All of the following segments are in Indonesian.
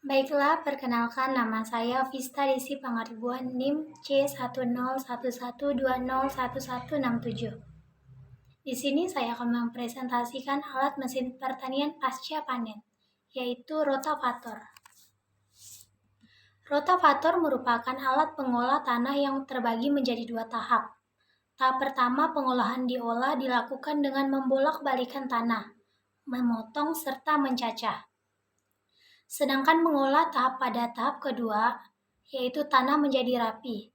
Baiklah, perkenalkan nama saya Vista Desi Pangaribuan, NIM C101120111167. Di sini saya akan mempresentasikan alat mesin pertanian pasca panen, yaitu rotavator. Rotavator merupakan alat pengolah tanah yang terbagi menjadi dua tahap. Tahap pertama, pengolahan diolah dilakukan dengan membolak-balikan tanah, memotong serta mencacah. Sedangkan mengolah pada tahap kedua, yaitu tanah menjadi rapi,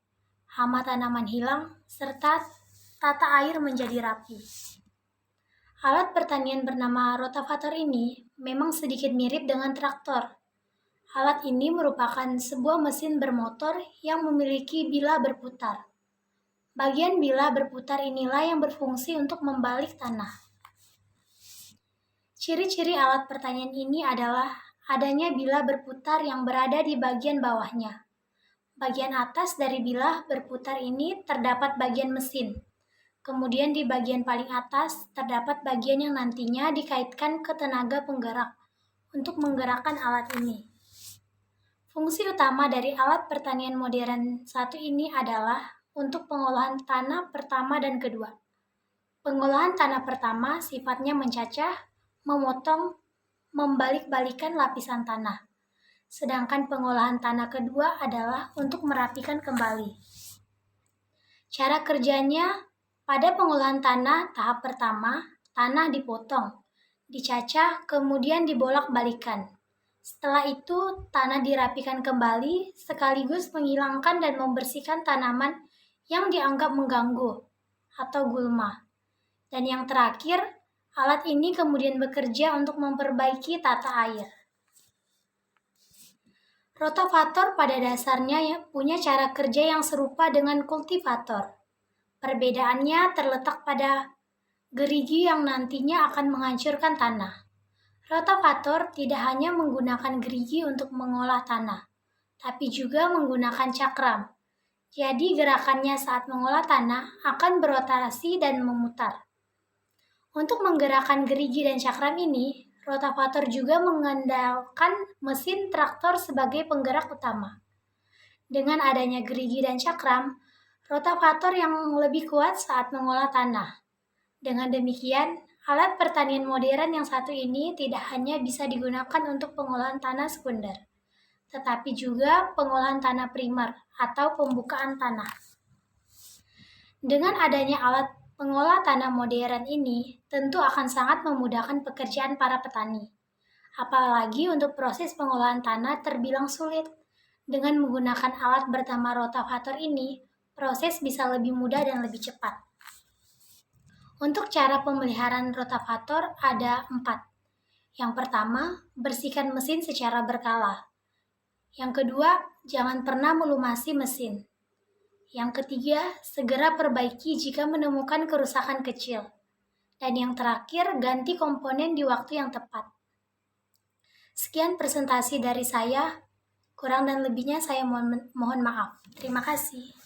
hama tanaman hilang, serta tata air menjadi rapi. Alat pertanian bernama rotavator ini memang sedikit mirip dengan traktor. Alat ini merupakan sebuah mesin bermotor yang memiliki bila berputar. Bagian bila berputar inilah yang berfungsi untuk membalik tanah. Ciri-ciri alat pertanian ini adalah adanya bila berputar yang berada di bagian bawahnya. Bagian atas dari bila berputar ini terdapat bagian mesin. Kemudian di bagian paling atas terdapat bagian yang nantinya dikaitkan ke tenaga penggerak untuk menggerakkan alat ini. Fungsi utama dari alat pertanian modern satu ini adalah untuk pengolahan tanah pertama dan kedua. Pengolahan tanah pertama sifatnya mencacah, memotong, membalik-balikan lapisan tanah. Sedangkan pengolahan tanah kedua adalah untuk merapikan kembali. Cara kerjanya, pada pengolahan tanah tahap pertama, tanah dipotong, dicacah, kemudian dibolak-balikan. Setelah itu, tanah dirapikan kembali sekaligus menghilangkan dan membersihkan tanaman yang dianggap mengganggu atau gulma. Dan yang terakhir, alat ini kemudian bekerja untuk memperbaiki tata air. Rotavator pada dasarnya punya cara kerja yang serupa dengan kultivator. Perbedaannya terletak pada gerigi yang nantinya akan menghancurkan tanah. Rotavator tidak hanya menggunakan gerigi untuk mengolah tanah, tapi juga menggunakan cakram. Jadi gerakannya saat mengolah tanah akan berotasi dan memutar. Untuk menggerakkan gerigi dan cakram ini, rotavator juga mengandalkan mesin traktor sebagai penggerak utama. Dengan adanya gerigi dan cakram, rotavator yang lebih kuat saat mengolah tanah. Dengan demikian, alat pertanian modern yang satu ini tidak hanya bisa digunakan untuk pengolahan tanah sekunder, tetapi juga pengolahan tanah primer atau pembukaan tanah. Dengan adanya alat pengolah tanah modern ini, tentu akan sangat memudahkan pekerjaan para petani. Apalagi untuk proses pengolahan tanah terbilang sulit. Dengan menggunakan alat bernama rotavator ini, proses bisa lebih mudah dan lebih cepat. Untuk cara pemeliharaan rotavator ada 4. Yang pertama, bersihkan mesin secara berkala. Yang kedua, jangan pernah melumasi mesin. Yang ketiga, segera perbaiki jika menemukan kerusakan kecil. Dan yang terakhir, ganti komponen di waktu yang tepat. Sekian presentasi dari saya. Kurang dan lebihnya saya mohon maaf. Terima kasih.